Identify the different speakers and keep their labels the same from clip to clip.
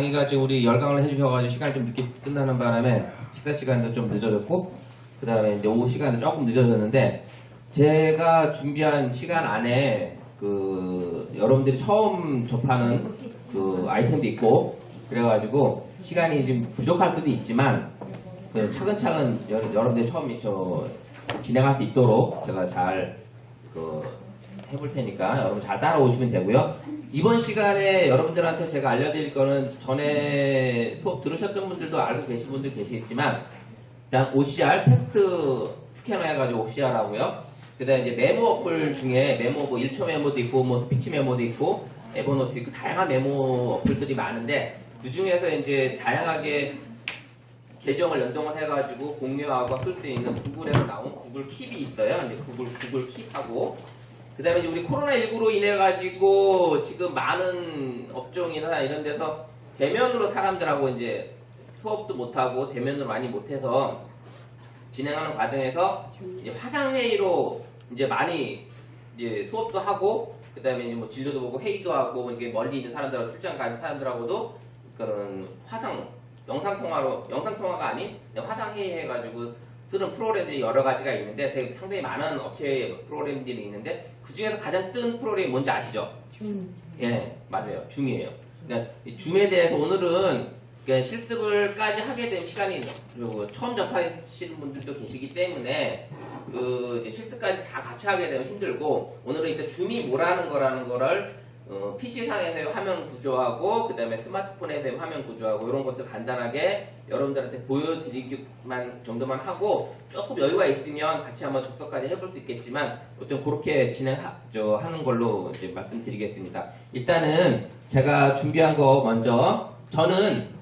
Speaker 1: 강의가 지금 우리 열강을 해주셔가지고 시간이 좀 늦게 끝나는 바람에 식사 시간도 좀 늦어졌고, 그 다음에 이제 오후 시간도 조금 늦어졌는데, 제가 준비한 시간 안에 여러분들이 처음 접하는 아이템도 있고, 그래가지고 시간이 좀 부족할 수도 있지만, 차근차근 여러분들이 처음 진행할 수 있도록 제가 잘 해볼 테니까 여러분 잘 따라오시면 되고요. 이번 시간에 여러분들한테 제가 알려드릴 거는 전에 수업 들으셨던 분들도 알고 계신 분들 계시겠지만, 일단 OCR, 텍스트 스캐너 해가지고 OCR하고요. 그 다음에 이제 메모 어플 중에 메모 1초 메모도 있고, 스피치 메모도 있고, 에버노트 있고, 다양한 메모 어플들이 많은데, 그 중에서 이제 다양하게 계정을 연동을 해가지고 공유하고 쓸 수 있는 구글에서 나온 구글 킵이 있어요. 이제 구글 킵하고, 그 다음에 이제 우리 코로나19로 인해가지고 지금 많은 업종이나 이런 데서 대면으로 사람들하고 이제 수업도 못하고 대면으로 많이 못해서 진행하는 과정에서 이제 화상회의로 이제 많이 이제 수업도 하고, 그 다음에 이제 진료도 보고 회의도 하고, 이렇게 멀리 있는 사람들하고 출장 가는 사람들하고도 그런 영상통화가 아닌 화상회의 해가지고 쓰는 프로그램들이 여러 가지가 있는데, 되게 상당히 많은 업체의 프로그램들이 있는데, 그 중에서 가장 뜬 프로그램이 뭔지 아시죠? 줌. 예, 맞아요. 줌이에요. 그러니까 이 줌에 대해서 오늘은 실습을까지 하게 된 시간이, 그리고 처음 접하시는 분들도 계시기 때문에 실습까지 다 같이 하게 되면 힘들고, 오늘은 일단 줌이 뭐라는 거라는 거를 PC상에서의 화면 구조하고, 그 다음에 스마트폰에서의 화면 구조하고, 이런 것들 간단하게 여러분들한테 보여드리기만 정도만 하고, 조금 여유가 있으면 같이 한번 접속까지 해볼 수 있겠지만, 보통 그렇게 진행하는 걸로 이제 말씀드리겠습니다. 일단은 제가 준비한 거 먼저, 저는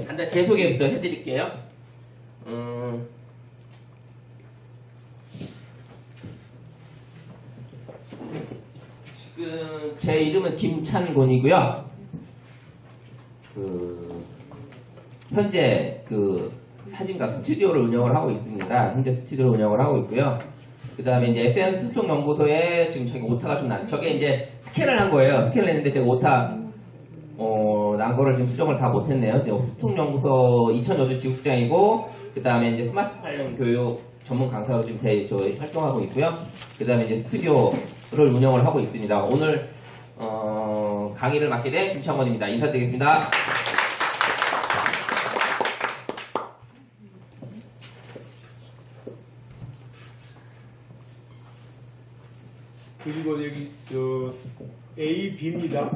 Speaker 1: 간단히 제 소개부터 해드릴게요. 지금 제 이름은 김찬곤이고요. 현재 사진가 스튜디오를 운영을 하고 있습니다. 현재 스튜디오를 운영을 하고 있고요. 그 다음에 이제 SNS 수송연구소에 지금 저기 오타가 좀 저게 이제 스캔을 한 거예요. 스캔을 했는데 제가 오타 난 거를 지금 수정을 다 못했네요. 수송연구소 2000여주 지국장이고, 그 다음에 이제 스마트 관련 교육 전문 강사로 지금 저희 활동하고 있고요. 그 다음에 이제 스튜디오를 운영을 하고 있습니다. 오늘 강의를 맡게 된 김창원입니다. 인사드리겠습니다.
Speaker 2: 그리고 여기 A, B입니다.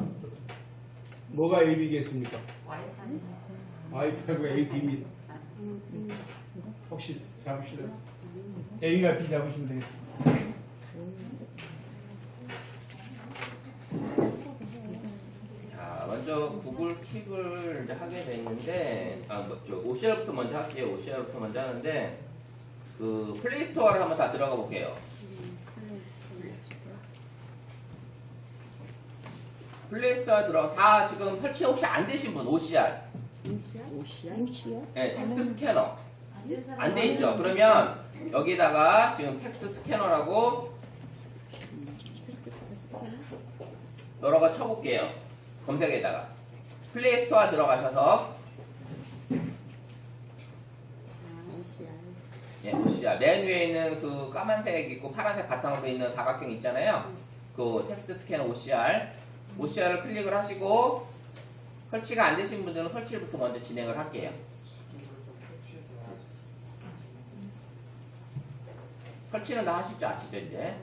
Speaker 2: 뭐가 A, B겠습니까? 와이파이가 A, B입니다. 혹시 잡으실래요? A가 B 잡으시면 되겠습니다.
Speaker 1: 자, 먼저 구글 킵을 이제 하게 됐는데, OCR부터 먼저 할게요. OCR부터 먼저 하는데, 플레이스토어를 한번 다 들어가 볼게요. 플레이스토어 들어가, 다 지금 설치 혹시 안 되신 분, OCR. 네, 텍스트 스캐너. 안 돼 있죠? 그러면 여기다가 지금 텍스트 스캐너라고 여러 거 쳐볼게요. 검색에다가. 플레이스토어 들어가셔서. 네, OCR. 맨 위에 있는 까만색 있고 파란색 바탕으로 있는 사각형 있잖아요. 텍스트 스캐너 OCR을 클릭을 하시고, 설치가 안 되신 분들은 설치부터 먼저 진행을 할게요. 설치는 다 하실 줄 아시죠, 이제?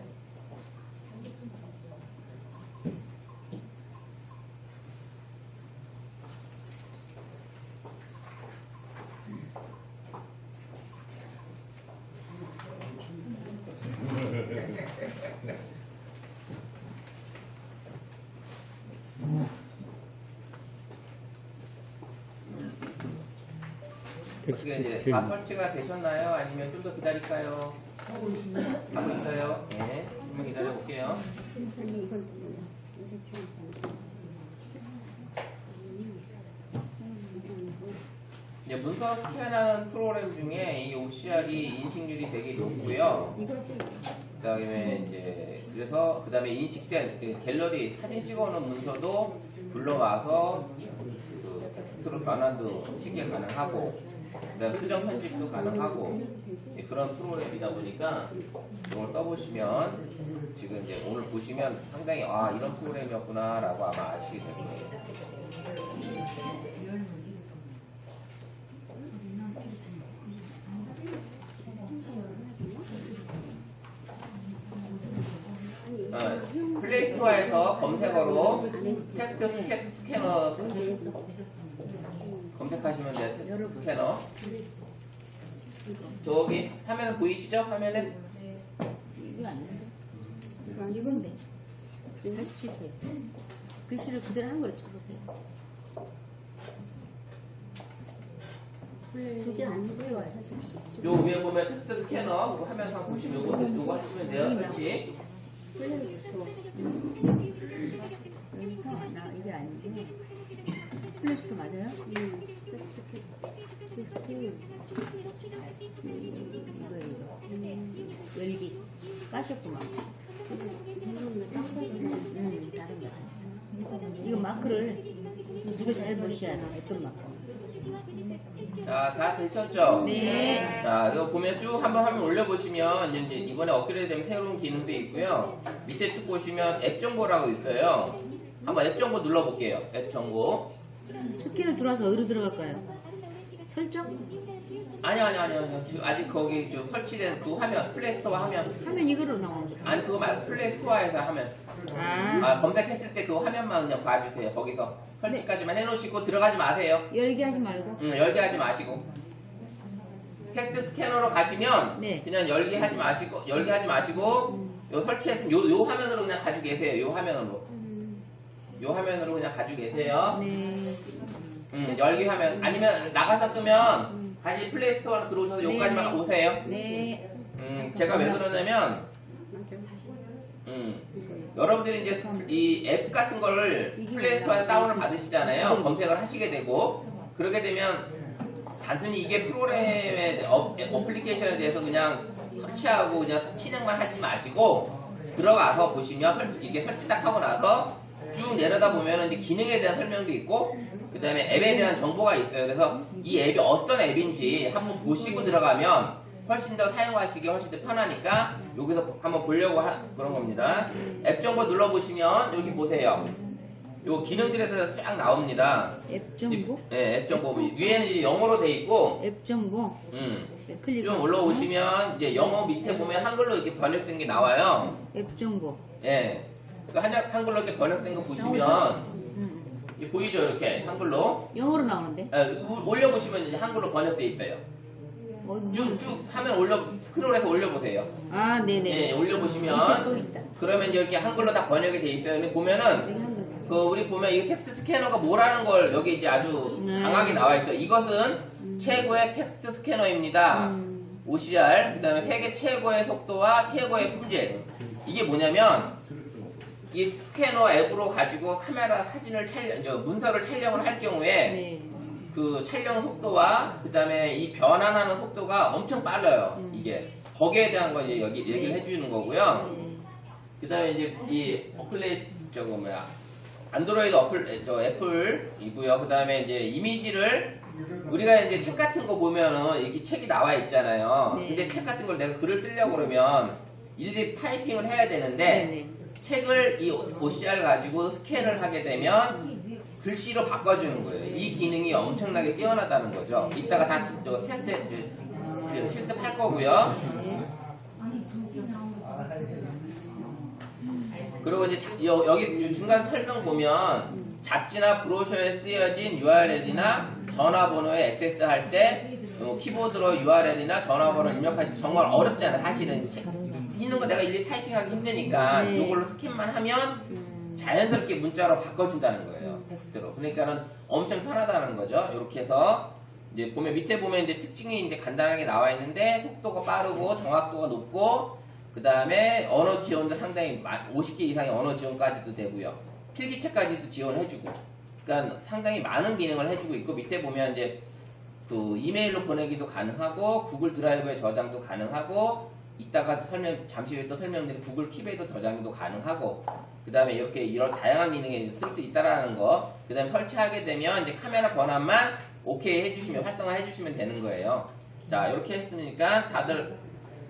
Speaker 1: 어떻게 이제 다 설치가 되셨나요? 아니면 좀 더 기다릴까요? 하고 있어요. 네, 좀 기다려 볼게요. 이제 문서 스캔하는 프로그램 중에 이 OCR이 인식률이 되게 높고요. 그다음에 이제 그래서 그다음에 인식된 갤러리 사진 찍어놓은 문서도 불러와서 그 텍스트로 변환도 쉽게 가능하고, 그다음에 수정 편집도 가능하고 그런 프로그램이다 보니까 이걸 써보시면 지금 이제 오늘 보시면 상당히 이런 프로그램이었구나라고 아마 아시게 될 거예요. 플레이스토어에서 검색어로 텍스트 스캐너 검색하시면 돼요. 스캐너. 저기 화면 보이시죠? 화면에?
Speaker 3: 이거 아닌데? 이건데. 다시 치세요. 글씨를 그대로 한글로 쳐보세요. 그게 아니고요.
Speaker 1: 요 위에 보면 텍스트 스캐너 그거 화면상 보시면 요거 하시면 돼요. 그렇지?
Speaker 3: 여기서 이게 아니지. 플래스토 맞아요? 플래스토. 이거. 열기. 까셨구만. 다른 거 샀어. 이거 마크를, 이거 잘 보셔야 돼. 어떤 마크.
Speaker 1: 자, 다 되셨죠?
Speaker 3: 네.
Speaker 1: 자, 이거 보면 쭉 한번 화면 올려보시면 이제 이번에 업그레이드 되면 새로운 기능도 있고요. 밑에 쭉 보시면 앱 정보라고 있어요. 한번 앱 정보 눌러볼게요. 앱 정보.
Speaker 3: 스키는 들어와서 어디로 들어갈까요? 설정?
Speaker 1: 아니요. 지금 아직 거기 좀 설치된 그 화면, 플레이스토어 화면.
Speaker 3: 하면 이거로 나오는 거죠.
Speaker 1: 아니, 그거 말고 플레이스토어에서 하면. 검색했을 때 그 화면만 그냥 봐주세요. 거기서 설치까지만 해놓으시고 들어가지 마세요.
Speaker 3: 열기 하지 말고.
Speaker 1: 열기 하지 마시고. 텍스트 스캐너로 가시면
Speaker 3: 네.
Speaker 1: 그냥 열기 하지 마시고 요 설치해서 요 화면으로 그냥 가지고 계세요. 요 화면으로 그냥 가지고 계세요.
Speaker 3: 네.
Speaker 1: 열기 화면 아니면 나가셨으면 다시 플레이스토어로 들어오셔서 요까지만
Speaker 3: 네.
Speaker 1: 오세요.
Speaker 3: 네.
Speaker 1: 제가 왜 그러냐면 여러분들이 이제 이 앱 같은 거를 플레이스토어에 다운을 받으시잖아요. 검색을 하시게 되고 그러게 되면 단순히 이게 프로그램의 어플리케이션에 대해서 그냥 설치하고 그냥 진행만 하지 마시고 들어가서 보시면 이게 설치 딱 하고 나서 쭉 내려다 보면 이제 기능에 대한 설명도 있고 그 다음에 앱에 대한 정보가 있어요. 그래서 이 앱이 어떤 앱인지 한번 보시고 들어가면 훨씬 더 사용하시기 훨씬 더 편하니까 여기서 한번 보려고 그런 겁니다. 앱 정보 눌러보시면 여기 보세요. 요 기능들에서 쫙 나옵니다.
Speaker 3: 앱 정보?
Speaker 1: 네, 앱 정보. 위에는 이제 영어로 돼 있고,
Speaker 3: 앱 정보. 클릭.
Speaker 1: 좀 올라오시면 이제 영어 밑에 보면 한글로 이렇게 번역된 게 나와요.
Speaker 3: 앱 정보.
Speaker 1: 예. 그 한글로 이렇게 번역된 거 보시면 이게 보이죠, 이렇게 한글로.
Speaker 3: 영어로 나오는데?
Speaker 1: 올려보시면 이제 한글로 번역돼 있어요. 쭉 화면 스크롤해서 올려보세요.
Speaker 3: 아, 네네.
Speaker 1: 예, 올려보시면
Speaker 3: 또 있다.
Speaker 1: 그러면 이제 이렇게 한글로 다 번역이 돼 있어요. 근데 보면은
Speaker 3: 여기 한글.
Speaker 1: 우리 보면 이 텍스트 스캐너가 뭐라는 걸 여기 이제 아주 강하게 나와 있어요. 이것은 최고의 텍스트 스캐너입니다. OCR, 그 다음에 세계 최고의 속도와 최고의 품질. 이게 뭐냐면 이 스캐너 앱으로 가지고 카메라 사진을 문서를 촬영을 할 경우에
Speaker 3: 네.
Speaker 1: 그 촬영 속도와 그 다음에 이 변환하는 속도가 엄청 빨라요. 이게 거기에 대한 거 이제 여기 얘기를 해주는 거고요. 그 다음에 이제 이 안드로이드 애플이고요. 그 다음에 이제 이미지를 우리가 이제 책 같은 거 보면은 이렇게 책이 나와 있잖아요.
Speaker 3: 네.
Speaker 1: 근데 책 같은 걸 내가 글을 쓰려고 그러면 일일이 타이핑을 해야 되는데
Speaker 3: 네네.
Speaker 1: 책을 이 OCR 가지고 스캔을 하게 되면 글씨로 바꿔주는 거예요. 이 기능이 엄청나게 뛰어나다는 거죠. 이따가 다 테스트 실습할 거고요. 그리고 이제 여기 중간 설명 보면 잡지나 브로셔에 쓰여진 URL이나 전화번호에 액세스할 때 키보드로 URL이나 전화번호 입력하시 정말 어렵잖아요. 사실은 있는 거 내가 일일이 타이핑하기 힘드니까
Speaker 3: 네.
Speaker 1: 이걸로 스캔만 하면 자연스럽게 문자로 바꿔준다는 거예요. 텍스트로. 그러니까는 엄청 편하다는 거죠. 이렇게 해서 이제 밑에 보면 이제 특징이 이제 간단하게 나와 있는데 속도가 빠르고 정확도가 높고 그 다음에 언어 지원도 상당히 50개 이상의 언어 지원까지도 되고요. 필기체까지도 지원해주고. 그러니까 상당히 많은 기능을 해주고 있고 밑에 보면 이제 그 이메일로 보내기도 가능하고 구글 드라이브에 저장도 가능하고 이따가 잠시 후에 또 설명드린 구글 킵에도 저장도 가능하고, 그 다음에 이렇게 이런 다양한 기능에 쓸 수 있다라는 거, 그 다음에 설치하게 되면 이제 카메라 권한만 오케이 해주시면, 활성화 해주시면 되는 거예요. 자, 이렇게 했으니까 다들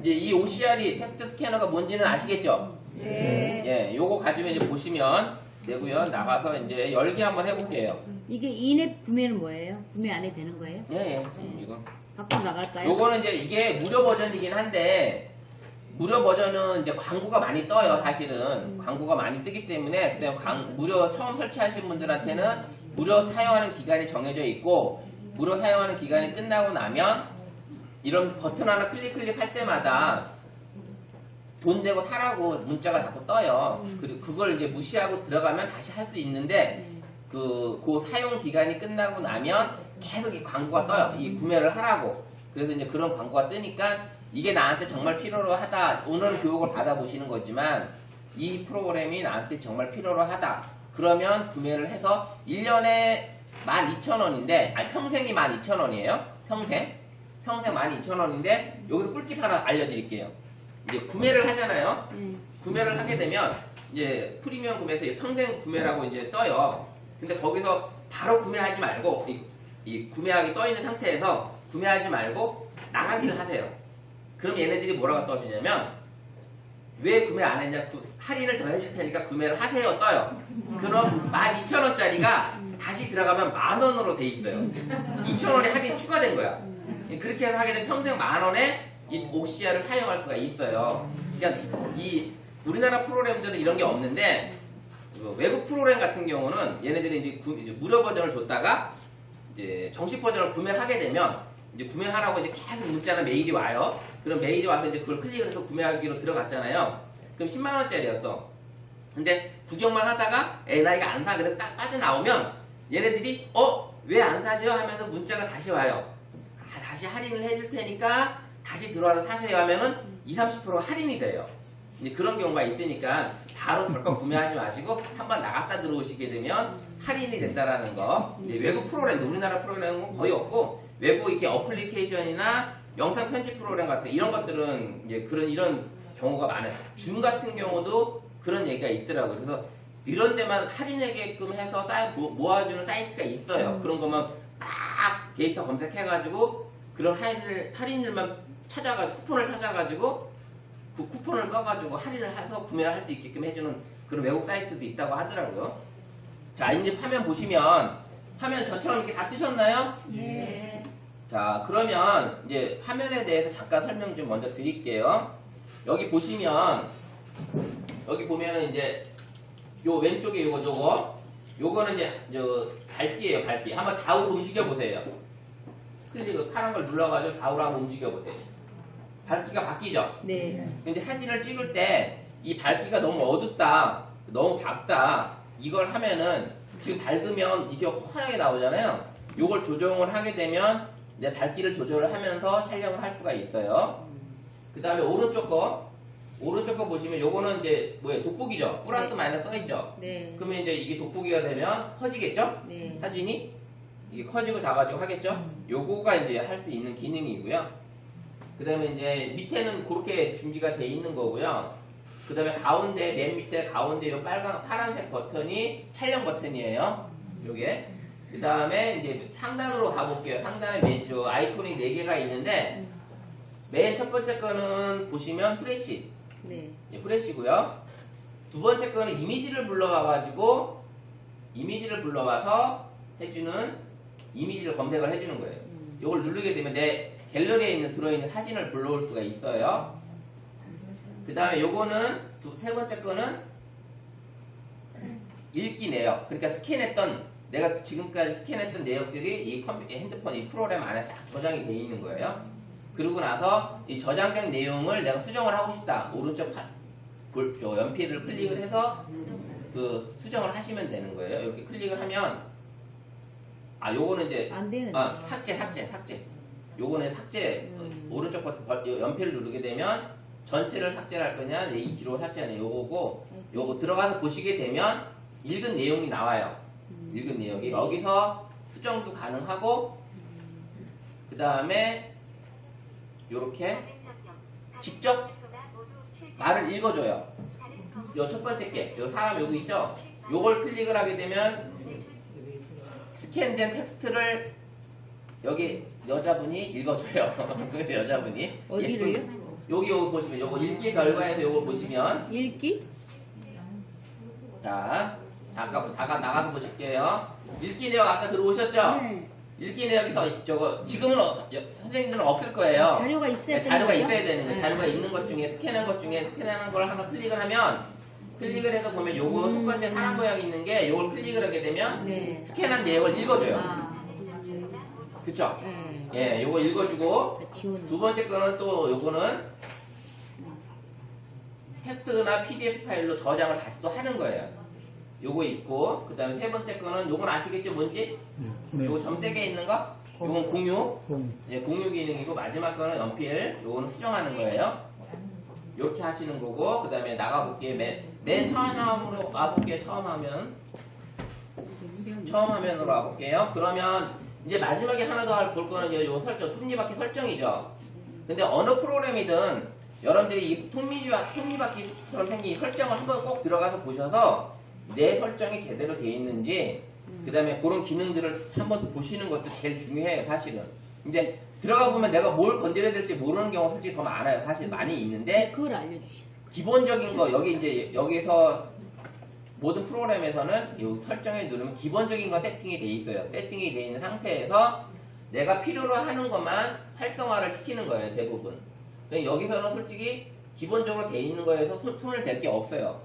Speaker 1: 이제 이 OCR이 텍스트 스캐너가 뭔지는 아시겠죠?
Speaker 3: 네.
Speaker 1: 예, 요거 가지고 이제 보시면 되고요. 나가서 이제 열기 한번 해볼게요.
Speaker 3: 이게 인앱 구매는 뭐예요? 구매 안 해도 되는 거예요?
Speaker 1: 예, 예, 이거.
Speaker 3: 밖으로 나갈까요?
Speaker 1: 요거는 이제 이게 무료 버전이긴 한데, 무료 버전은 이제 광고가 많이 떠요, 사실은. 광고가 많이 뜨기 때문에, 그냥 무료 처음 설치하신 분들한테는 무료 사용하는 기간이 정해져 있고, 무료 사용하는 기간이 끝나고 나면, 이런 버튼 하나 클릭 할 때마다 돈 내고 사라고 문자가 자꾸 떠요. 그리고 그걸 이제 무시하고 들어가면 다시 할 수 있는데, 그 사용 기간이 끝나고 나면 계속 이 광고가 떠요. 이 구매를 하라고. 그래서 이제 그런 광고가 뜨니까 이게 나한테 정말 필요로 하다. 오늘 교육을 받아보시는 거지만 이 프로그램이 나한테 정말 필요로 하다. 그러면 구매를 해서 1년에 12,000원인데, 아니 평생이 12,000원이에요. 평생 12,000원인데, 여기서 꿀팁 하나 알려드릴게요. 이제 구매를 하잖아요. 구매를 하게 되면 이제 프리미엄 구매에서 평생 구매라고 이제 떠요. 근데 거기서 바로 구매하지 말고, 이 구매하기 떠 있는 상태에서 구매하지 말고 나가기를 하세요. 그럼 얘네들이 뭐라고 떠주냐면, 왜 구매 안 했냐, 할인을 더 해줄 테니까 구매를 하세요 떠요. 그럼 12,000원짜리가 다시 들어가면 10,000원으로 돼 있어요. 2,000원이 할인 추가된 거야. 그렇게 해서 하게 되면 평생 10,000원에 이 OCR을 사용할 수가 있어요. 그러니까 이 우리나라 프로그램들은 이런 게 없는데, 외국 프로그램 같은 경우는 얘네들이 이제 무료 버전을 줬다가 이제 정식 버전을 구매를 하게 되면, 이제 구매하라고 이제 계속 문자나 메일이 와요. 그럼 메일이 와서 이제 그걸 클릭을 해서 구매하기로 들어갔잖아요. 그럼 10만원짜리였어. 근데 구경만 하다가 나 이거 안 사. 그래서 딱 빠져나오면 얘네들이 왜 안 사죠? 하면서 문자가 다시 와요. 다시 할인을 해줄 테니까 다시 들어와서 사세요 하면은 20-30% 할인이 돼요. 이제 그런 경우가 있으니까 바로 덜컥 구매하지 마시고 한번 나갔다 들어오시게 되면 할인이 된다라는 거. 이제 외국 프로그램, 우리나라 프로그램은 거의 없고, 외국 이렇게 어플리케이션이나 영상 편집 프로그램 같은 이런 것들은 이제 이런 경우가 많아요. 줌 같은 경우도 그런 얘기가 있더라고요. 그래서 이런 데만 할인하게끔 해서 모아주는 사이트가 있어요. 그런 거만 막 데이터 검색해가지고 그런 할인들만 찾아가지고, 쿠폰을 찾아가지고 그 쿠폰을 써가지고 할인을 해서 구매를 할 수 있게끔 해주는 그런 외국 사이트도 있다고 하더라고요. 자, 이제 화면 보시면, 화면 저처럼 이렇게 다 뜨셨나요?
Speaker 3: 네.
Speaker 1: 자, 그러면 이제 화면에 대해서 잠깐 설명 좀 먼저 드릴게요. 여기 보시면은 이제 요 왼쪽에 요거는 이제 밝기예요, 밝기. 한번 좌우로 움직여 보세요. 클릭 파란 걸 눌러가지고 좌우로 한번 움직여 보세요. 밝기가 바뀌죠?
Speaker 3: 네.
Speaker 1: 근데 사진을 찍을 때 이 밝기가 너무 어둡다, 너무 밝다, 이걸 하면은 지금 밝으면 이게 환하게 나오잖아요. 요걸 조정을 하게 되면 내 밝기를 조절을 하면서 촬영을 할 수가 있어요. 그 다음에 오른쪽 거 보시면 요거는 이제 돋보기죠? 플러스 마이너스 써있죠?
Speaker 3: 네.
Speaker 1: 그러면 이제 이게 돋보기가 되면 커지겠죠?
Speaker 3: 네.
Speaker 1: 사진이 이게 커지고 작아지고 하겠죠? 요거가 이제 할 수 있는 기능이고요. 그 다음에 이제 밑에는 그렇게 준비가 돼 있는 거고요. 그 다음에 가운데, 맨 밑에 가운데 요 파란색 버튼이 촬영 버튼이에요. 요게. 그 다음에 이제 상단으로 가볼게요. 상단에 아이콘이 4개가 있는데, 맨 첫 번째 거는 보시면 프레시.
Speaker 3: 네.
Speaker 1: 프레시고요. 두 번째 거는 이미지를 불러와서 해주는, 이미지를 검색을 해주는 거예요. 이걸 누르게 되면 내 갤러리에 들어있는 사진을 불러올 수가 있어요. 그 다음에 요거는 세 번째 거는 읽기 내역. 그러니까 내가 지금까지 스캔했던 내역들이 이 핸드폰, 이 프로그램 안에 딱 저장이 돼 있는 거예요. 그러고 나서 이 저장된 내용을 내가 수정을 하고 싶다. 오른쪽 연필을 클릭을 해서 수정을 하시면 되는 거예요. 이렇게 클릭을 하면, 요거는 이제,
Speaker 3: 안 되는.
Speaker 1: 삭제. 요거는 삭제, 오른쪽 버튼, 연필을 누르게 되면 전체를 삭제를 할 거냐, 이 기록을 삭제하냐, 요거고, 요거 들어가서 보시게 되면 읽은 내용이 나와요. 읽은 내용이. 여기서 수정도 가능하고, 그 다음에, 요렇게 직접 말을 읽어줘요. 요 첫 번째 게, 요 사람 여기 있죠? 요걸 클릭을 하게 되면 스캔된 텍스트를 여기 여자분이 읽어줘요. 그 여자분이.
Speaker 3: 어디를요?
Speaker 1: 여기 보시면 요거 읽기 결과에서 요걸 보시면
Speaker 3: 읽기?
Speaker 1: 자 아까 나가서 보실게요. 읽기 내역 아까 들어오셨죠?
Speaker 3: 네.
Speaker 1: 읽기 내역에서 저거 지금은 선생님들은 없을 거예요.
Speaker 3: 자료가 있어야 되는
Speaker 1: 자료가
Speaker 3: 거죠?
Speaker 1: 있어야 되는 거예요.
Speaker 3: 네.
Speaker 1: 자료가 있는 것 중에 스캔한 것 중에 스캔하는 걸 하나 클릭을 하면 클릭을 해서 보면 요거 첫 번째 사람 모양이 있는 게 요걸 클릭을 하게 되면
Speaker 3: 네.
Speaker 1: 스캔한 내역을 읽어줘요.
Speaker 3: 아,
Speaker 1: 그쵸?
Speaker 3: 네.
Speaker 1: 예, 요거 읽어주고
Speaker 3: 다 지웠네.
Speaker 1: 두 번째 거는 또 요거는 텍스트나 PDF 파일로 저장을 다시 또 하는 거예요. 요거 있고 그 다음에 세 번째 거는 요건 아시겠죠? 뭔지? 요거 점세개 있는 거? 요건 공유. 예, 공유 기능이고 마지막 거는 연필. 요거는 수정하는 거예요. 요렇게 하시는 거고 그 다음에 나가볼게요. 맨 처음으로 와볼게요. 처음 화면으로 와볼게요. 그러면 이제 마지막에 하나 더 볼 거는 요 설정, 톱니바퀴 설정이죠. 근데 어느 프로그램이든 여러분들이 이 톱니바퀴처럼 생긴 이 설정을 한번 꼭 들어가서 보셔서 내 설정이 제대로 되어 있는지 그 다음에 그런 기능들을 한번 보시는 것도 제일 중요해요. 사실은 이제 들어가 보면 내가 뭘 건드려야 될지 모르는 경우가 솔직히 더 많아요. 사실 많이 있는데
Speaker 3: 그걸 알려주시죠.
Speaker 1: 기본적인 거 여기서 모든 프로그램에서는 이 설정에 누르면 기본적인 거 세팅이 돼 있어요. 세팅이 돼 있는 상태에서 내가 필요로 하는 것만 활성화를 시키는 거예요. 대부분. 여기서는 솔직히 기본적으로 돼 있는 거에서 손을 댈 게 없어요.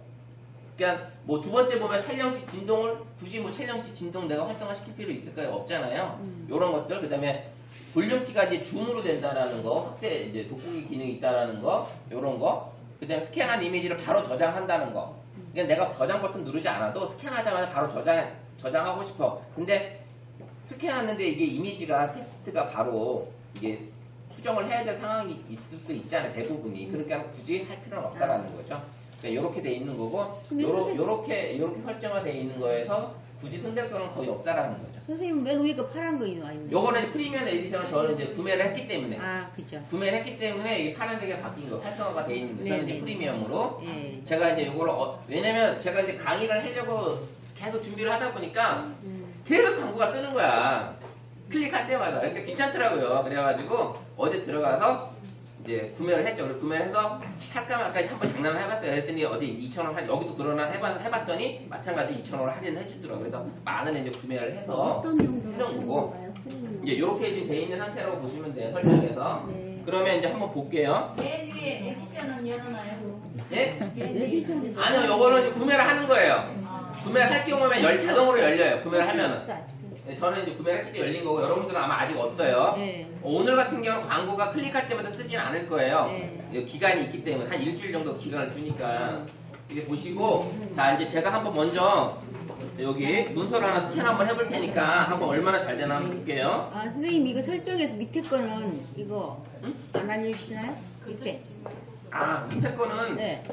Speaker 1: 그냥 뭐 두 번째 보면 촬영시 진동을 굳이 뭐 촬영시 진동 내가 활성화 시킬 필요 있을까요? 없잖아요. 요런 것들 그 다음에 볼륨키가 이제 줌으로 된다라는 거, 확대 이제 돋보기 기능이 있다라는 거, 요런 거. 그 다음에 스캔한 이미지를 바로 저장한다는 거. 그러니까 내가 저장 버튼 누르지 않아도 스캔하자마자 바로 저장하고 싶어. 근데 스캔하는데 이게 이미지가 텍스트가 바로 이게 수정을 해야 될 상황이 있을 수 있잖아요. 대부분이. 그러니까 굳이 할 필요는 없다라는 거죠. 그러니까 요렇게 돼 있는 거고 요렇게 설정화되어 있는 거에서 굳이 손댈 거는 거의 없다라는 거죠.
Speaker 3: 선생님 맨 위에 그 파란 거 와 있네.
Speaker 1: 요거는 프리미엄 에디션은 저는 이제 구매를 했기 때문에
Speaker 3: 아, 그죠.
Speaker 1: 구매를 했기 때문에 이게 파란색에 바뀐 거 활성화가 돼 있는 거 저는 이제
Speaker 3: 네네.
Speaker 1: 프리미엄으로
Speaker 3: 예.
Speaker 1: 제가 이제 요거를 왜냐면 제가 이제 강의를 하려고 계속 준비를 하다 보니까 계속 광고가 뜨는 거야. 클릭할 때마다. 그러니까 귀찮더라고요. 그래가지고 어제 들어가서 이제 구매를 했죠. 그래서 구매를 해서 할까 말까 한번 장난을 해봤어요. 그랬더니 어디 2,000원 여기도 그러나 해봤더니 마찬가지 2,000원을 할인을 해주더라고요. 그래서 만원 이제 구매를 해서 해놓은 거고 이제 이렇게 이제 돼 있는 상태라고 보시면 돼요. 설정에서.
Speaker 3: 네.
Speaker 1: 그러면 이제 한번 볼게요.
Speaker 4: 맨 위에 에디션은 열어놔요.
Speaker 1: 예?
Speaker 3: 에디션.
Speaker 1: 아니요, 요거는 이제 구매를 하는 거예요. 구매를 할 경우면 자동으로 열려요. 구매를 하면은. 네, 저는 이제 구매를 했을 때 열린 거고 여러분들은 아마 아직 없어요.
Speaker 3: 네.
Speaker 1: 오늘 같은 경우는 광고가 클릭할 때마다 뜨진 않을 거예요.
Speaker 3: 네.
Speaker 1: 이거 기간이 있기 때문에 한 일주일 정도 기간을 주니까 이게 보시고 자 이제 제가 한번 먼저 여기 문서를 하나 스캔 한번 해볼 테니까 한번 얼마나 잘 되나 한번 볼게요.
Speaker 3: 아, 선생님 이거 설정해서 밑에 거는 이거 안 알려주시나요? 밑에.
Speaker 1: 아 밑에 거는
Speaker 3: 네.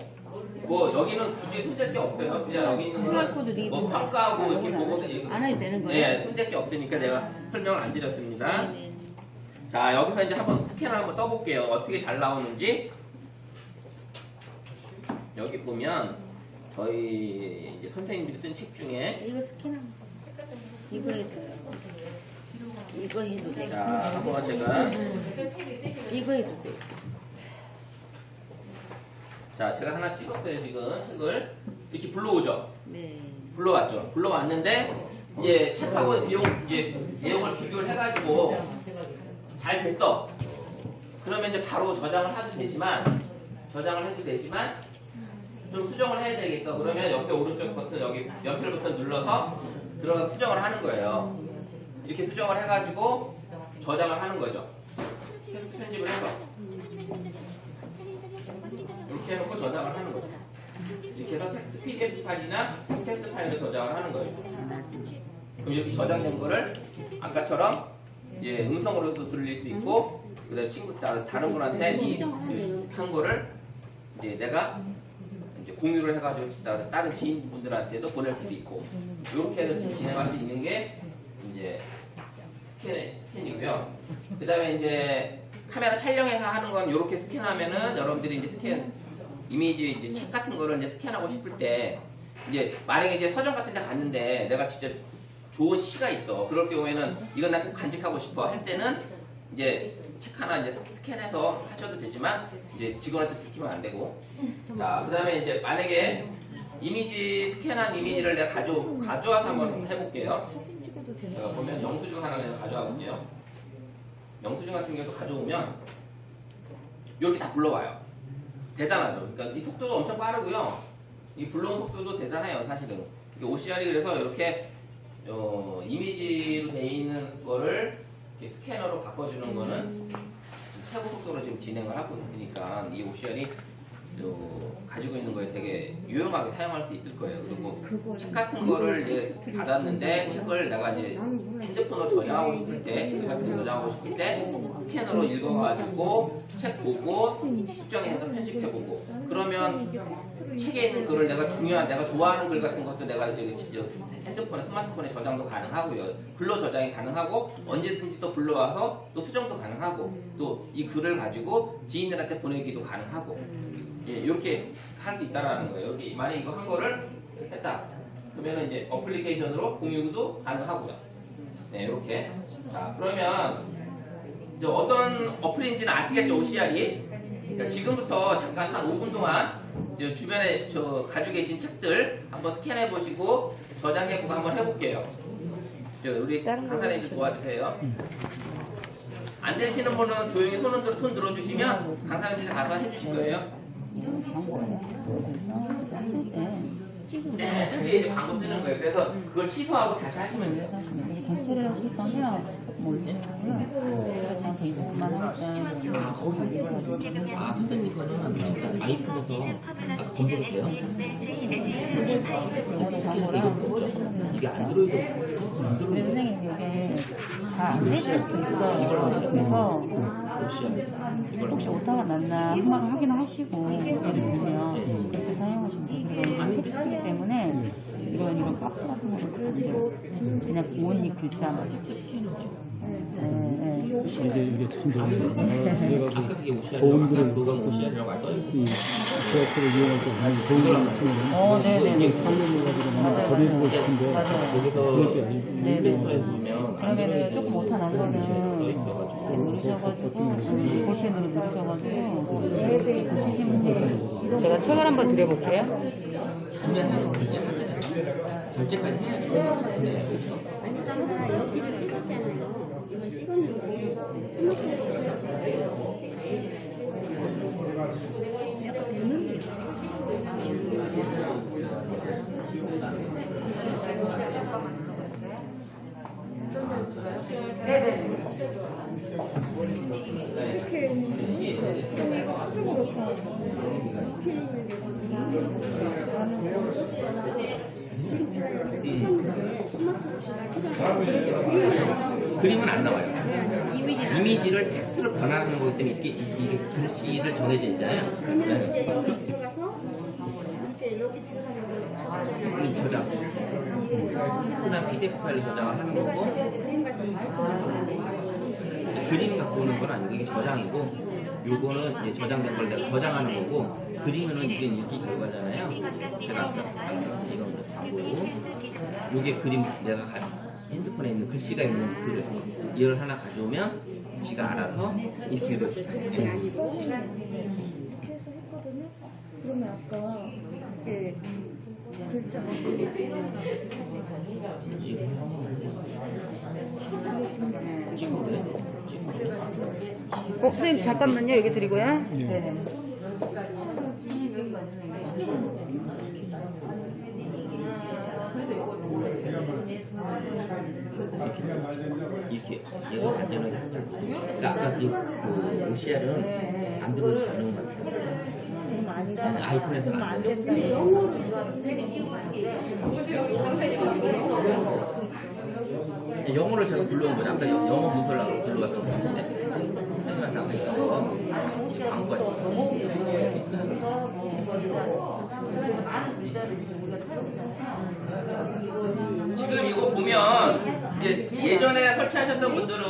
Speaker 1: 뭐 여기는 굳이 손댈 게 없어요. 그냥 여기 있는
Speaker 3: QR코드
Speaker 1: 거는
Speaker 3: 리드.
Speaker 1: 뭐 평가하고 이렇게
Speaker 3: 안
Speaker 1: 보고서
Speaker 3: 안 해도 되는 거예요?
Speaker 1: 네, 손댈 게 없으니까 제가 설명을 안 드렸습니다.
Speaker 3: 네.
Speaker 1: 자 여기서 이제 한번 스캔을 한번 떠볼게요. 어떻게 잘 나오는지. 여기 보면 저희 이제 선생님들이 쓴 책 중에
Speaker 3: 이거 스캔하면 이거 해도 이거 해도 돼.
Speaker 1: 자 한번 제가
Speaker 3: 이거 해도 돼.
Speaker 1: 자 제가 하나 찍었어요 지금 책을 이렇게 불러오죠.
Speaker 3: 네.
Speaker 1: 불러왔죠. 불러왔는데 이제 책하고 이제 내용을 비교를 해가지고 잘 됐어. 그러면 이제 바로 저장을 해도 되지만 좀 수정을 해야 되겠어. 그러면 옆에 오른쪽 버튼 여기 연필 버튼 눌러서 들어가서 수정을 하는 거예요. 이렇게 수정을 해가지고 저장을 하는 거죠. 텍스트 편집을 해서 이렇게 해놓고 저장을 하는 거죠. 이렇게 해서 텍스트 PDF 파일이나 텍스트 파일을 저장을 하는 거예요. 그럼 이렇게 저장된 거를 아까처럼 이제 음성으로도 들릴 수 있고 그다음에 다른 분한테 이 한 거를 이제 내가 이제 공유를 해가지고 다른 지인분들한테도 보낼 수도 있고 이렇게 해서 지금 진행할 수 있는 게 이제 스캔이고요. 그 다음에 이제 카메라 촬영해서 하는 건 이렇게 스캔하면은 여러분들이 이제 스캔 이미지 이제 책 같은 거를 이제 스캔하고 싶을 때 이제 만약에 이제 서점 같은 데 갔는데 내가 진짜 좋은 시가 있어. 그럴 경우에는 이건 난 꼭 간직하고 싶어 할 때는 이제 책 하나 이제 스캔해서 하셔도 되지만 이제 직원한테 들키면 안 되고. 자, 그 다음에 이제 만약에 이미지 스캔한 이미지를 내가 가져와서 한번 해볼게요. 자, 보면 영수증 하나 내가 가져와 볼게요. 영수증 같은 경우도 가져오면 이렇게 다 불러와요. 대단하죠. 그러니까 이 속도도 엄청 빠르고요. 이 불러온 속도도 대단해요, 사실은. OCR이 그래서 이렇게 이미지로 돼 있는 거를 이렇게 스캐너로 바꿔주는 거는 최고 속도로 지금 진행을 하고 있으니까 이 OCR이 가지고 있는 거에 되게 유용하게 사용할 수 있을 거예요. 그리고 책 같은 거를 이제 받았는데 책을 내가 이제 핸드폰으로 저장하고 싶을 때, 책 같은 거 저장하고 싶을 때 스캐너로 읽어가지고 책 보고 수정해서 편집해보고 그러면 책에 있는 글을 내가 좋아하는 글 같은 것도 내가 이제 핸드폰에 스마트폰에 저장도 가능하고요. 글로 저장이 가능하고 언제든지 또 불러와서 또 수정도 가능하고 또 이 글을 가지고 지인들한테 보내기도 가능하고 예, 이렇게 할 수 있다라는 거예요. 이렇게 만약 이거 한 거를 했다. 그러면 이제 어플리케이션으로 공유도 가능하고요. 네, 이렇게. 자, 그러면 이제 어떤 어플인지는 아시겠죠, OCR이? 그러니까 지금부터 잠깐 한 5분 동안 이제 주변에 가지고 계신 책들 한번 스캔해 보시고 저장해보고 한번 해볼게요. 우리 강사님 좀 도와주세요. 안 되시는 분은 조용히 손 들어주시면 강사님들이 가서 해주실 거예요. 네, 저게 이제 광고 뜨는 거예요. 그래서 그걸 취소하고 다시 하시면 돼요.
Speaker 5: 전체를 하실 거면 모르시고요. 저한테 이 부분만 하니까
Speaker 1: 선생님 거는 아이폰에서 검색이 돼요? 이게 안드로이드
Speaker 5: 선생님 이게 다 안 되실 수도 있어요. 그래서 혹시 오타가 났나 한번 확인하시고 예를 들면 그렇게 사용하시면 돼요. 그리고 이건 텍스트이기 때문에 이런 박스 같은 거를 안 돼요. 그냥 온이 글자만.
Speaker 6: 이게 참 좋은
Speaker 1: 아까 그게 OCR이라고 아까 그건 OCR이라고 안 떠있고
Speaker 6: 그것들을 이용할 때 많이 좋은 걸 쓰면
Speaker 5: 네네.
Speaker 6: 관련을 가지고 많이 버리고 싶은데
Speaker 1: 거기서
Speaker 5: 네네.
Speaker 1: 플레이스토어에 보면
Speaker 5: 그러면은 조금 오타 난 거는 이렇게 누르셔가지고 볼펜으로 누르셔가지고 이렇게 고치시면 돼요. 제가 책을 한번 드려볼게요.
Speaker 1: 주면은 결제까지 해야죠. 네, 그렇죠.
Speaker 3: 아니, 여기를 찍었잖아요. 이거 찍었는데 스마트폰으로 약간 뵙는데요.
Speaker 1: 그림은 안 나와요. 이미지를 텍스트로 변환하는 거기 때문에 이게 글씨를 정해져 있잖아요.
Speaker 7: 그러면 이제 여기 들어가서 이렇게 여기 들어가면
Speaker 1: 그림 저장. 텍스트나 PDF 파일로 저장을 하는 거고 그림이 갖고 오는 건 아니고 이게 저장이고 요거는 이제 저장된 걸 내가 저장하는 거고 그림은 이게 읽기 결과잖아요. 제가 아까 이거 보고 요게 그림 내가 핸드폰에 있는 글씨가 있는 글을 이걸 하나 가져오면 지가 알아서 이렇게 읽어주잖아요.
Speaker 7: 이렇게 해서 했거든요. 그러면 아까 이게 글자가
Speaker 1: 찍으면 돼.
Speaker 5: 선생님 잠깐만요. 여기 드리고요. 네.
Speaker 1: 이렇게 얘가 안전하게 하잖아. 그러니까 아까 그 OCR은 안드로이드 전용만 돼요. 아이폰에서는 안 돼요.
Speaker 7: 근데 영어로
Speaker 1: 영어를 제가 불러온 거죠. 아까 영어 문서를 불러왔던 거 같은데. 하지만 아까 이거 광고가 지금 이거 보면 이제 예전에 설치하셨던 분들은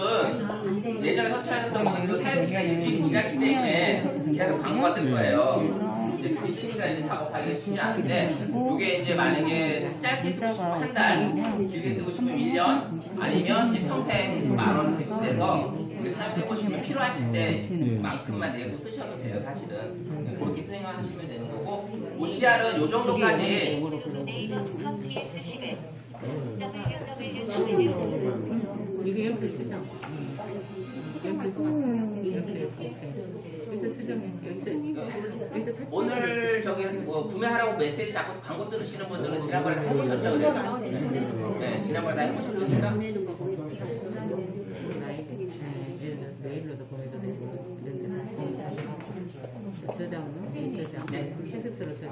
Speaker 1: 예전에 설치하셨던 분은 그 사용기가 일주일이 지났기 때문에 계속 광고가 뜰 거예요. 이제 귀신이가 이제 작업하기가 쉽지 않은데, 이게 이제 만약에 짧게 쓰고 싶으면 한 달, 길게 쓰고 싶으면 1년, 아니면 이제 평생 10,000원 내서 사용해보시면 필요하실 때만큼만 내고 쓰셔도 돼요, 사실은. 그렇게 사용하시면 되는 거고, OCR은 요 정도까지.
Speaker 5: 이게 옆에 쓰죠. 옆에
Speaker 1: 오늘 저기 뭐 구매하라고 메시지 자꾸 광고 들으시는 분들은 지난번에 다 해보셨죠? 그래요? 네, 지난번에 다 해보셨으니까.
Speaker 5: 메일로도 보내도 되고 저장은 저장 텍스트로 저장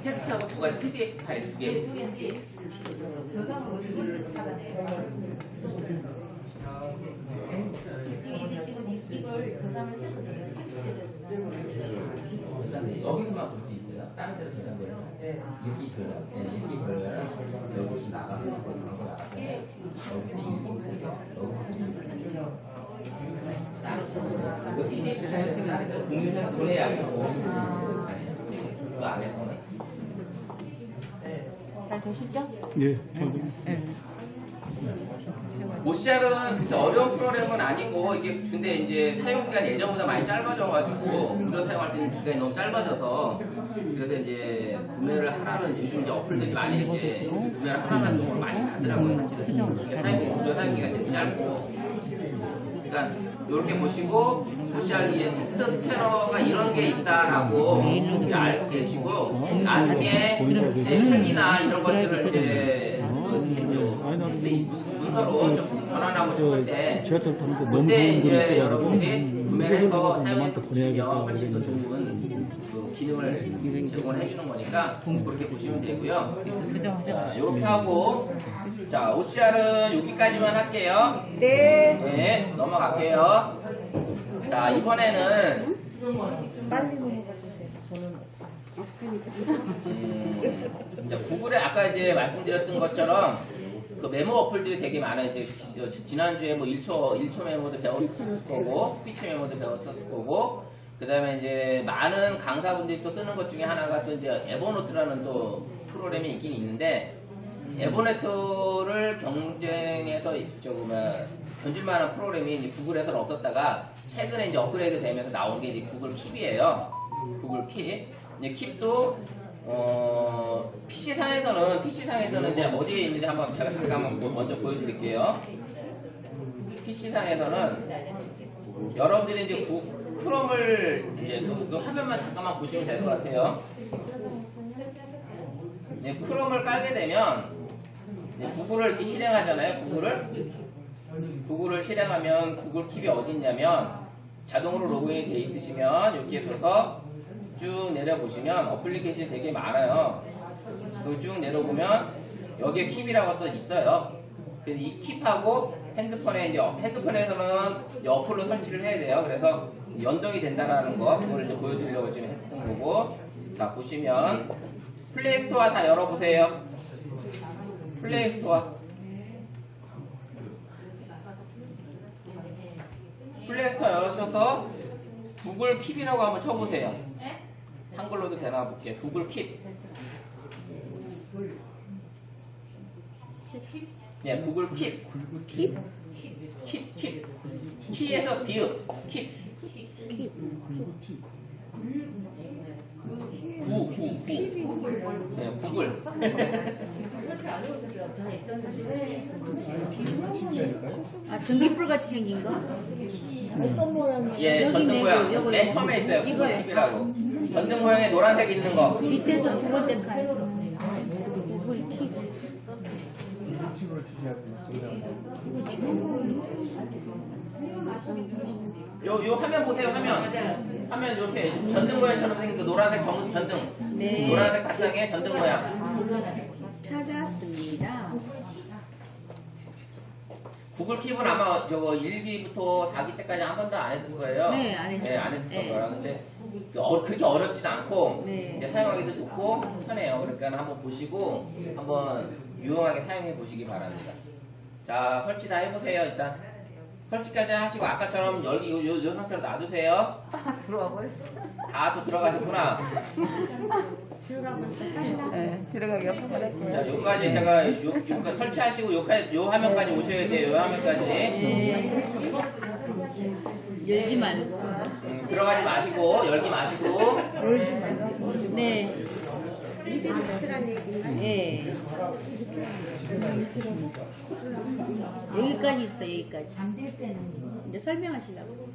Speaker 1: 텍스트하고 두 가지 PDF 파일 두 개. 여기서만 볼 수 있어요. 다른 데로 저장되는 거. 일기 저장. 네, 일기 걸려요. 여기서 나가서 광고 나가서 그 PDF 사이트는 다른 데 공유해서 보내야 하고 그 안에서는
Speaker 3: 잘 되시죠?
Speaker 6: 예, 잘 됩니다.
Speaker 1: OCR은 그렇게 어려운 프로그램은 아니고 이게 근데 이제 사용 기간이 예전보다 많이 짧아져가지고 무료 사용할 수 있는 기간이 너무 짧아져서 그래서 이제 구매를 하라는 요즘 이제 어플들이 많이 이제 구매를 하라는 걸 많이 하더라고요. 사실은 무료 사용 기간이 되게 짧고 그러니까 이렇게 보시고 OCR에 텍스트 스캐너가 이런 게 있다라고 이제 알고 계시고 나중에 책이나 이런 것들을 이제 문서로 좀 변환하고 싶을 때
Speaker 6: 지하철 타는 거 너무
Speaker 1: 그때
Speaker 6: 좋은 분이
Speaker 1: 이제
Speaker 6: 있어가지고
Speaker 1: 여러분들이 구매를 해서 사용해서
Speaker 6: 보내야겠다.
Speaker 1: 보시면 훨씬 더 좋은 그 기능을 제공을 해주는 거니까 그렇게 보시면 되고요. 이렇게 하고 자 OCR은 여기까지만 할게요. 네, 넘어갈게요. 자 이번에는
Speaker 7: 빨리 넘어가 주세요. 저는 없으니까.
Speaker 1: 이제 구글에 아까 이제 말씀드렸던 것처럼 그 메모 어플들이 되게 많아요. 이제 지난주에 뭐 1초 메모도 배웠을 거고, 스피치 메모도 배웠을 거고, 그 다음에 이제 많은 강사분들이 또 쓰는 것 중에 하나가 또 이제 에버노트라는 또 프로그램이 있긴 있는데, 에버노트를 경쟁해서 견줄만한 프로그램이 이제 구글에서는 없었다가 최근에 이제 업그레이드 되면서 나온 게 이제 구글 킵이에요. 구글 킵. 이제 킵도 PC상에서는 이제 어디에 있는지 한번 제가 잠깐만 먼저 보여드릴게요. PC상에서는 여러분들이 이제 크롬을 이제 그 화면만 잠깐만 보시면 될 것 같아요. 이제 크롬을 깔게 되면 이제 구글을 이렇게 실행하잖아요. 구글을 실행하면 구글 킵이 어디 있냐면 자동으로 로그인이 돼 있으시면 여기에서 쭉 내려보시면 어플리케이션이 되게 많아요. 쭉 내려보면 여기에 킵이라고 또 있어요. 그래서 이 킵하고 핸드폰에 이제 핸드폰에서는 이 어플로 설치를 해야 돼요. 그래서 연동이 된다는 거 그걸 이제 보여드리려고 지금 했던 거고 자 보시면 플레이 스토어 다 열어보세요. 플레이 스토어 열으셔서 구글 킵이라고 한번 쳐보세요. 한글로도 되나 볼게요. 구글 킵. 예, 구글 킵. 킵. 키에서 비읍. 킵. 구. 네, 구글.
Speaker 3: 아, 전기불 같이 생긴 거?
Speaker 7: 어떤 모양이에요?
Speaker 1: 예,
Speaker 3: 여기
Speaker 1: 전등
Speaker 3: 네,
Speaker 1: 모양.
Speaker 3: 요거,
Speaker 1: 맨
Speaker 3: 요거.
Speaker 1: 처음에 있어요. 구글
Speaker 3: 이거요.
Speaker 1: 킵이라고. 전등 모양에 노란색 있는 거.
Speaker 3: 밑에서 두 번째 칸. 구글 킵.
Speaker 2: 유튜브로 주셔야 돼요.
Speaker 1: 요 화면 보세요. 화면 이렇게 전등 모양처럼 생긴 그 노란색 전등.
Speaker 3: 네.
Speaker 1: 노란색 바탕에 전등 모양.
Speaker 3: 찾았습니다.
Speaker 1: 구글 킵은 아마 저거 1기부터 4기 때까지 한 번도 안 했을 거예요.
Speaker 3: 네, 안 했어요.
Speaker 1: 네, 안 했을
Speaker 3: 네.
Speaker 1: 거라. 근데 그렇게 어렵진 않고
Speaker 3: 네.
Speaker 1: 이제 사용하기도 좋고 편해요. 그러니까 한번 보시고 한번 유용하게 사용해 보시기 바랍니다. 자, 설치 다 해보세요, 일단. 설치까지 하시고, 아까처럼 열기 요 상태로 놔두세요.
Speaker 5: 들어와 버렸어.
Speaker 1: 다 또 들어가셨구나.
Speaker 5: 네, 들어가기 옆으로 할게요.
Speaker 1: 자, 요까지 제가, 요까지 설치하시고, 요 화면까지 오셔야 돼요, 요 화면까지.
Speaker 3: 열지 말고.
Speaker 1: 들어가지 마시고, 열기 마시고.
Speaker 3: 네.
Speaker 7: 이대로 쓰란 얘기인가요?
Speaker 3: 예. 여기까지 있어, 여기까지. 이제 설명하시려고.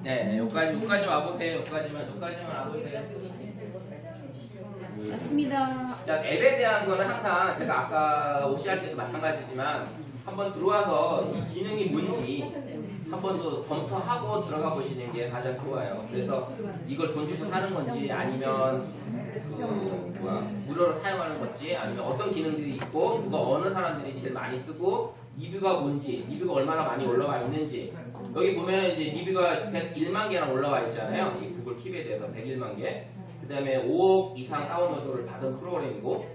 Speaker 1: 네, 요까지 와보세요, 요까지만 와보세요.
Speaker 3: 맞습니다.
Speaker 1: 자, 앱에 대한 거는 항상 제가 아까 OCR 때도 마찬가지지만 한번 들어와서 이 기능이 뭔지 한번 더 검토하고 들어가 보시는 게 가장 좋아요. 그래서 이걸 돈 주고 사는 건지 아니면 무료로 사용하는 건지 아니면 어떤 기능들이 있고 누가 어느 사람들이 제일 많이 쓰고 리뷰가 뭔지 리뷰가 얼마나 많이 올라와 있는지 여기 보면 이제 리뷰가 101만 개나 올라와 있잖아요. 이 구글 킵에 대해서 101만 개. 그 다음에 5억 이상 다운로드를 받은 프로그램이고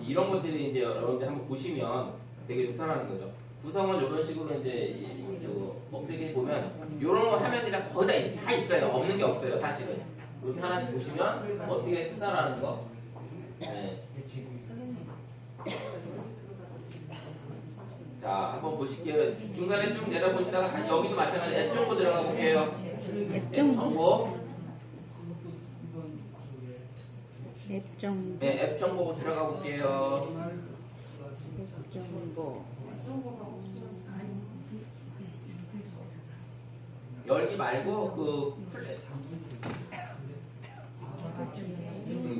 Speaker 1: 이런 것들이 이제 여러분들 한번 보시면 되게 좋다는 거죠. 구성은 이런 식으로 이제 어플리케이션 보면 이런 화면들이 거의 다 있어요. 없는 게 없어요, 사실은. 이렇게 하나씩 보시면 어떻게 쓴다라는 거. 네. 자, 한번 보실게요. 중간에 쭉 내려보시다가 다시 여기도 마찬가지 앱 정보 들어가 볼게요. 앱 정보.
Speaker 3: 앱 정보.
Speaker 1: 네, 앱 정보 들어가 볼게요.
Speaker 3: 앱 정보.
Speaker 1: 열기 말고 그 플랫.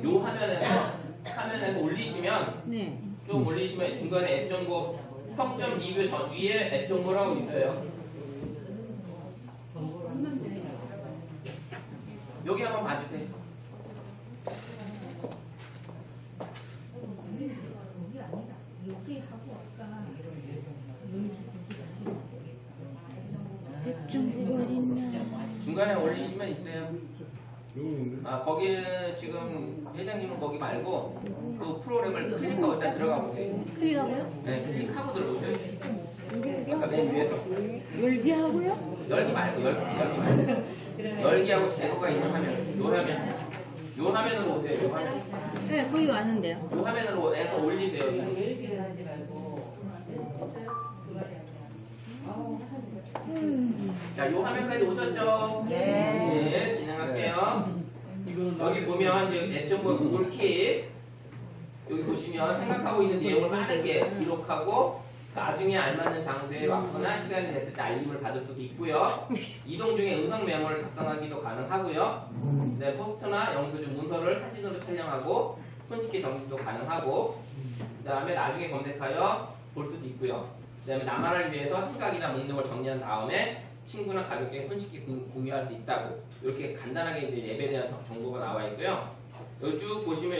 Speaker 1: 요 화면에서 올리시면
Speaker 3: 네.
Speaker 1: 좀 올리시면 중간에 앱 정보 평점 리뷰 전 위에 앱 정보라고 있어요. 여기 한번 봐주세요.
Speaker 3: 앱 정보가 어딨나?
Speaker 1: 중간에 올리시면 있어요. 아, 거기 지금 회장님은 거기 말고 그 프로그램을 클릭하고 일단 들어가 보세요.
Speaker 3: 클릭하고요?
Speaker 1: 네, 클릭하고 들어오세요. 아까 맨 위에서
Speaker 3: 열기하고요?
Speaker 1: 열기 말고 열기하고 제거가 있는 화면, 요 화면으로 오세요. 요 화면.
Speaker 3: 네, 거기 왔는데요.
Speaker 1: 요 화면으로 해서 올리세요. 자, 요 화면까지 오셨죠? 네, 진행할게요. 여기 보면 이제 앱 정보 구글 킵 여기 보시면 생각하고 있는 내용을 빠르게 기록하고 나중에 알맞는 장소에 왔거나 시간이 됐을 때 알림을 받을 수도 있고요. 이동 중에 음성 메모를 작성하기도 가능하고요. 네, 포스트나 영수증 문서를 사진으로 촬영하고 손쉽게 정리도 가능하고 그 다음에 나중에 검색하여 볼 수도 있고요. 그 다음에 나만을 위해서 생각이나 목록을 정리한 다음에 친구나 가족에게 손쉽게 공유할 수 있다고 이렇게 간단하게 이제 앱에 대한 정보가 나와 있고요. 여기 쭉 보시면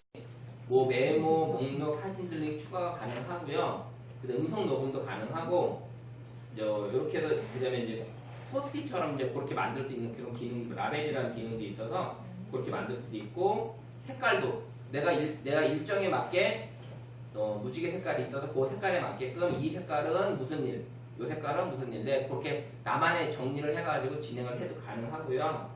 Speaker 1: 뭐 메모, 목록, 사진들 등 추가가 가능하고요. 그다음 음성 녹음도 가능하고 이렇게 해서 그다음에 이제 포스트잇처럼 이제 그렇게 만들 수 있는 그런 기능, 라벨이라는 기능도 있어서 그렇게 만들 수도 있고 색깔도 내가 일정에 맞게 무지개 색깔이 있어서 그 색깔에 맞게끔 이 색깔은 무슨 일, 이 색깔은 무슨 일인데 그렇게 나만의 정리를 해가지고 진행을 해도 가능하고요.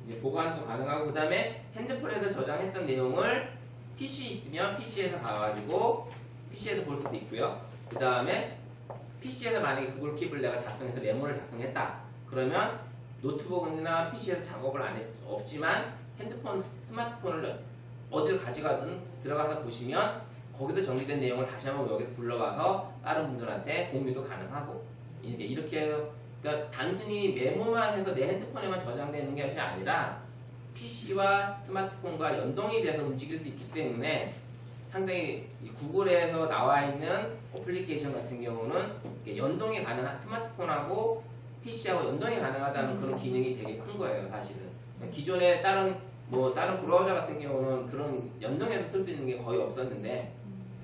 Speaker 1: 이제 보관도 가능하고 그다음에 핸드폰에서 저장했던 내용을 PC 있으면 PC에서 가가지고 PC에서 볼 수도 있고요. 그 다음에 PC에서 만약에 구글 킵을 내가 작성해서 메모를 작성했다. 그러면 노트북이나 PC에서 작업을 없지만 핸드폰, 스마트폰을 어딜 가져가든 들어가서 보시면 거기서 정리된 내용을 다시 한번 여기서 불러와서 다른 분들한테 공유도 가능하고 이렇게 해서 그러니까 단순히 메모만 해서 내 핸드폰에만 저장되는 것이 아니라 PC와 스마트폰과 연동이 돼서 움직일 수 있기 때문에 상당히 구글에서 나와 있는 어플리케이션 같은 경우는 연동이 가능한 스마트폰하고 PC하고 연동이 가능하다는 그런 기능이 되게 큰 거예요, 사실은. 기존에 다른 브라우저 같은 경우는 그런 연동해서 쓸 수 있는 게 거의 없었는데,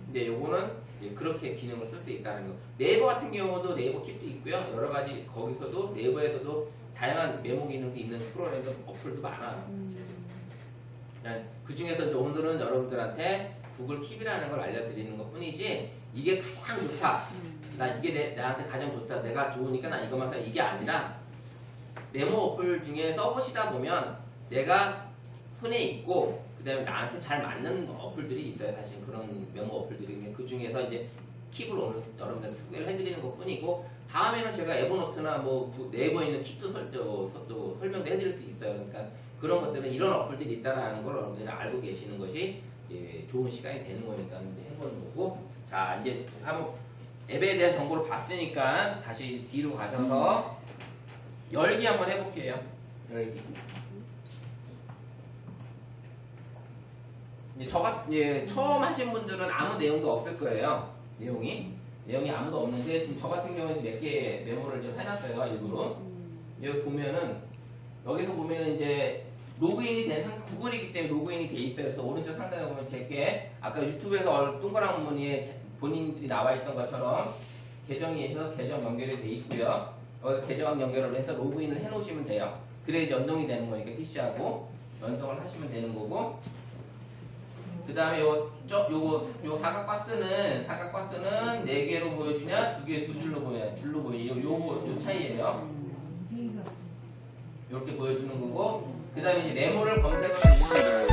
Speaker 1: 근데 요거는 그렇게 기능을 쓸 수 있다는 거. 네이버 같은 경우도 네이버 킵도 있고요. 여러 가지 거기서도 네이버에서도 다양한 메모 기능도 있는 프로그램도 어플도 많아요. 그 중에서 오늘은 여러분들한테 구글 킵이라는 걸 알려드리는 것 뿐이지 이게 가장 좋다. 나 이게 나한테 가장 좋다. 내가 좋으니까 나 이것만 써. 이게 아니라 메모 어플 중에 써보시다 보면 내가 손에 있고 그 다음에 나한테 잘 맞는 어플들이 있어요. 사실 그런 메모 어플들이. 그 중에서 이제 킵을 여러분들 소개를 해드리는 것 뿐이고 다음에는 제가 에버노트나 뭐 네이버에 있는 킵도 설명도 해드릴 수 있어요. 그러니까 그런 것들은 이런 어플들이 있다는 걸 여러분들이 알고 계시는 것이 좋은 시간이 되는 거니까 이제 해보는 거고. 자, 이제 한번 앱에 대한 정보를 봤으니까 다시 뒤로 가셔서 열기 한번 해볼게요. 열기. 이제 처음 하신 분들은 아무 내용도 없을 거예요. 내용이 아무도 없는데 지금 저 같은 경우는 몇 개 메모를 좀 해놨어요. 일부러. 여기 보면은 여기서 보면은 이제 로그인이 된 구글이기 때문에 로그인이 돼 있어요. 그래서 오른쪽 상단에 보면 제게 아까 유튜브에서 동그란 무늬에 본인들이 나와 있던 것처럼 계정이 해서 계정 연결이 돼 있고요. 여기 계정 연결을 해서 로그인을 해 놓으시면 돼요. 그래야지 연동이 되는 거니까 PC하고 연동을 하시면 되는 거고. 그 다음에 요 사각박스는 4개로 보여주냐, 두 줄로 보여요. 요 차이예요. 이렇게 보여주는 거고. 그 다음에 이제 메모를 검색하는